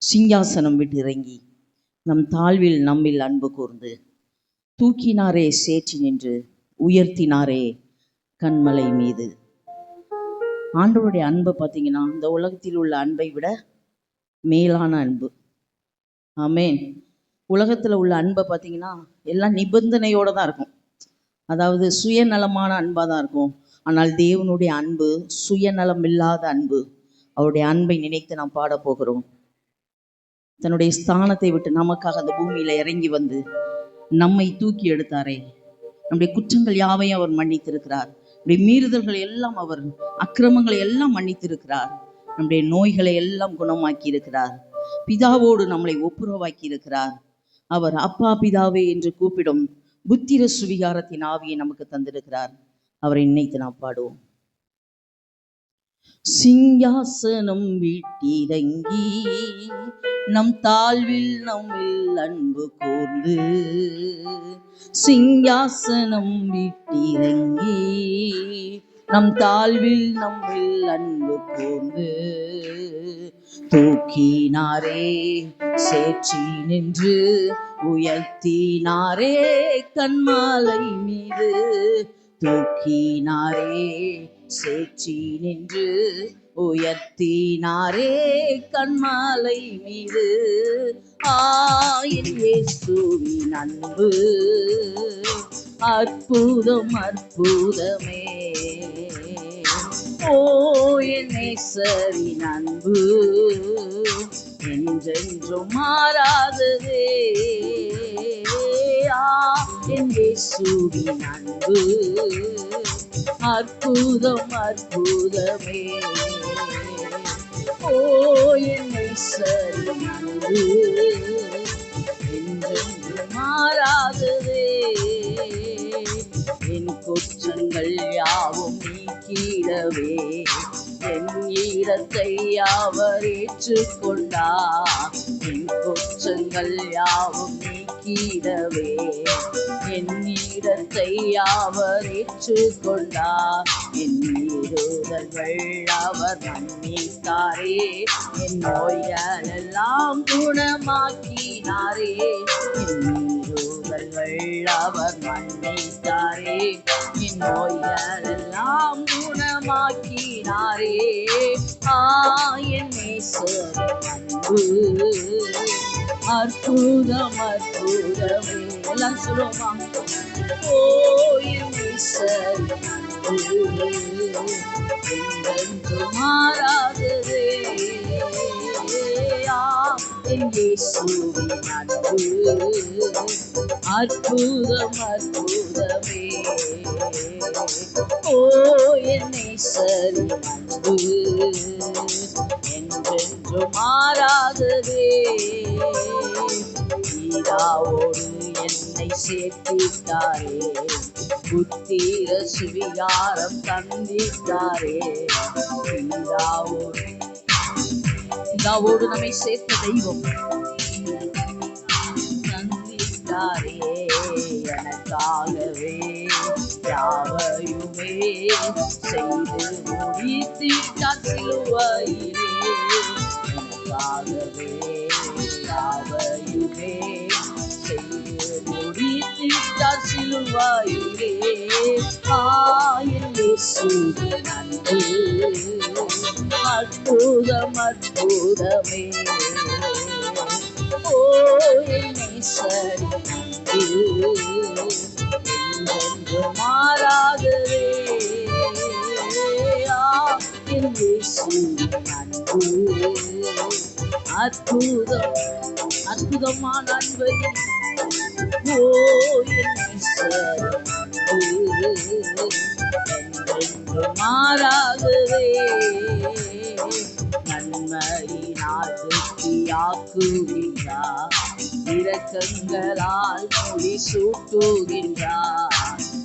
சிங்காசனம் விட்டு இறங்கி நம் தாழ்வில் நம்மில் அன்பு கூர்ந்து தூக்கினாரே சேற்றி நின்று உயர்த்தினாரே கண்மலை மீது. ஆண்டவருடைய அன்பை பார்த்தீங்கன்னா இந்த உலகத்தில் உள்ள அன்பை விட மேலான அன்பு. ஆமேன். உலகத்தில் உள்ள அன்பை பார்த்தீங்கன்னா எல்லாம் நிபந்தனையோடு தான் இருக்கும், அதாவது சுயநலமான அன்பாக தான் இருக்கும். ஆனால் தேவனுடைய அன்பு சுயநலம் இல்லாத அன்பு. அவருடைய அன்பை நினைத்து நாம் பாட போகிறோம். தன்னுடைய ஸ்தானத்தை விட்டு நமக்காக அந்த பூமியில இறங்கி வந்து நம்மை தூக்கி எடுத்தாரே. நம்முடைய குற்றங்கள் யாவையும் அவர் மன்னித்திருக்கிறார். நம்முடைய மீறுதல்களை எல்லாம், அவர் அக்கிரமங்களை எல்லாம் மன்னித்திருக்கிறார். நம்முடைய நோய்களை எல்லாம் குணமாக்கி இருக்கிறார். பிதாவோடு நம்மளை ஒப்புரவாக்கி இருக்கிறார். அவர் அப்பா பிதாவே என்று கூப்பிடும் புத்திர சுவிகாரத்தின் ஆவியை நமக்கு தந்திருக்கிறார். அவரை நினைத்து நாம் பாடுவோம். சிங்காசனம் விட்டிறங்கி நம் தாழ்வில் நம்மில் அன்பு கூர்ந்து, சிங்காசனம் விட்டிறங்கி நம் தாழ்வில் நம்மில் அன்பு கூர்ந்து தூக்கினாரே சேற்றி நின்று உயர்த்தினாரே கண்மாலை மீது. தூக்கினாரே சேற்றி நின்று உயர்த்தினாரே கண்மாலை மீது. என் இயேசுவின் அன்பு அற்புதம் அற்புதமே. என் நேசரின் அன்பு என்றென்றும் மாறாததே. என் இயேசுவின் அன்பு அற்புதம் அற்புதமே. என் நேசரின் அன்பு என்றென்றும் மாறாததே. என் குற்றங்கள் யாவும் நீக்கிடவே என் ஈரத்தை அவர் ஏற்றுக்கொண்டார். என் குற்றங்கள் யாவும் நீக்கிடவே என் ஈரத்தை அவர் ஏற்றுக்கொண்டார். என் மீறுதல்கள் அவர் மன்னித்தாரே. என் நோய்கள் எல்லாம் குணமாக்கினாரே. என் மீறுதல்கள் அவர் மன்னித்தாரே. என் நோய்கள் எல்லாம் குணமாக்கினாரே. என் நேசரின் அன்பு அற்புதம் அற்புதமே. எல்லாம் சொல்லுவோமா? என் நேசரின் அன்பு என்றென்றும் மாறாததே. என் இயேசுவின் அன்பு அற்புதம் அற்புதமே. என் நேசரின் அன்பு என்றென்றும் மாறாததே. பிதாவோடு என்னை சேர்த்திட்டாரே, புத்திர சுவிகாரம் தந்திட்டாரே. பிதாவோடு நம்மை சேர்த்த தெய்வம் தந்திட்டாரே. எனக்காகவே யாவையுமே செய்து முடித்திட்டார் சிலுவையிலே. எனக்காகவே யாவையுமே செய்து முடித்திட்டார் சிலுவையிலே. என் இயேசுவின் அன்பு அற்புதம் அற்புதமே. என் நேசரின் அன்பு என்றென்றும் மாறாததே. என் இயேசுவின் அன்பு அற்புதம் அற்புதமான அன்பை. என் நேசரின் அன்பு என்றென்றும் மாறாததே. நன்மையினால் திருப்தியாக்குகின்றார், இரக்கங்களால் மொழி சூட்டுகின்றார்.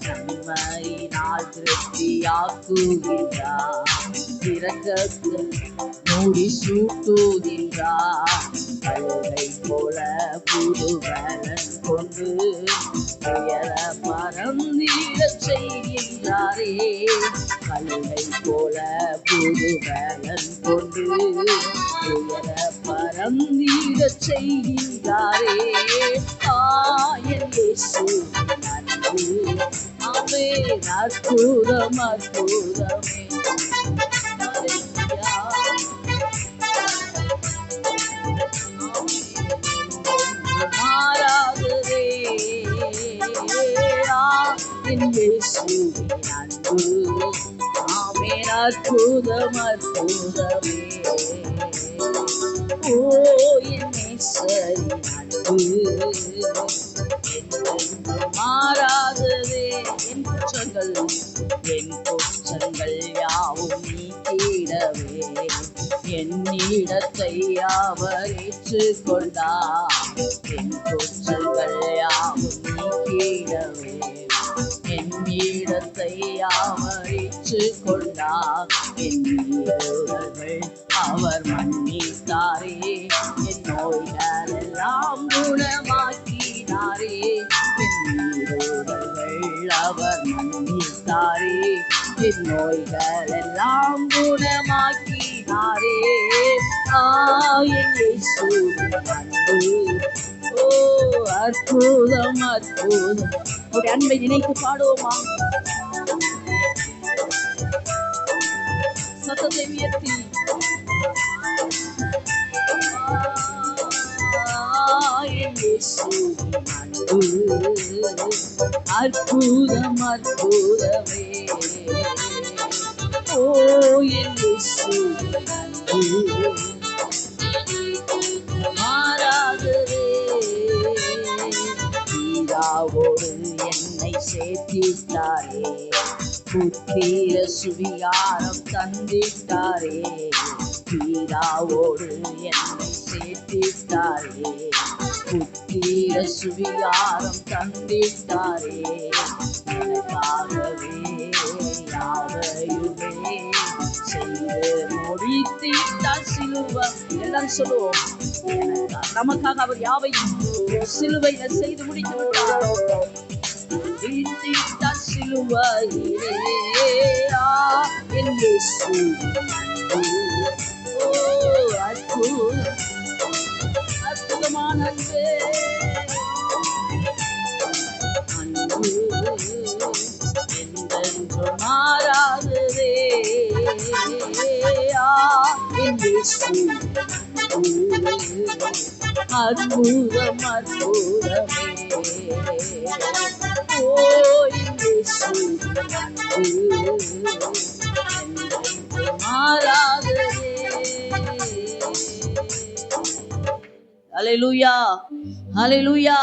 நன்மையினால் திருப்தியாக்குகின்றார், இரக்கங்கள் மூடி சூட்டுகின்றார். கழுதை போல புது பலன் கொண்டு உயர பறந்திட செய்கின்றாரே. கல்லை போல புது பலன் கொண்டு உயர பறந்திட செய்கின்றாரே. என் இயேசுவின் அன்பு ஆமென் அற்புதம் அற்புதமே. மாறாததே என் இயேசுவின் அன்பு ஆமென் அற்புதம் அற்புதமே. ஓ என் நேசரின் அன்பு என்றென்றும் மாறாததே. என் குற்றங்கள் யாவும் நீக்கிடவே என்னிடத்தை அவர் ஏற்றுக்கொண்டார். என் குற்றங்கள் யாவும் நீக்கிடவே என்னிடத்தை அவர் ஏற்றுக்கொண்டார். என் மீறுதல்கள் அவர் மன்னித்தாரே. என் நோய்கள் எல்லாம் குணமாக்கினாரே. என் மீறுதல்கள் அவர் மன்னித்தாரே. என் நோய்கள் எல்லாம் குணமாக்கினாரே. என் இயேசுவின் அன்பு ஓ அற்புதம் அற்புதம். அவருடைய அன்பை நினைத்து பாடுவோமா? சத்தத்தை உயர்த்தி என் இயேசுவின் அன்பு அற்புதம் அற்புதமே. ஓ என் இயேசுவின் அன்பு மாறாததே. பிதாவோடு என்னை சேர்த்திட்டாரே. புத்திர சுவிகாரம் தந்திட்டாரே. பிதாவோடு என்னை சேர்த்திட்டாரே. புத்திர சுவிகாரம் தந்திட்டாரே. எனக்காகவே யாவையுமே செய்து முடித்திட்டார் சிலுவை. எல்லாரும் சொல்லுவோம், நமக்காக அவர் யாவையும் சிலுவையில செய்து முடித்து விட்டார். சிலுவையிலே என் இயேசுவின் அன்பு அற்புதமான அன்பே. அன்பு என்றென்றும் மாறாததே. என் இயேசுவின் அற்புதம் அற்புதமே. ஓ என் இயேசுவின் அன்பு மாறாததே. ஹல்லேலூயா ஹல்லேலூயா.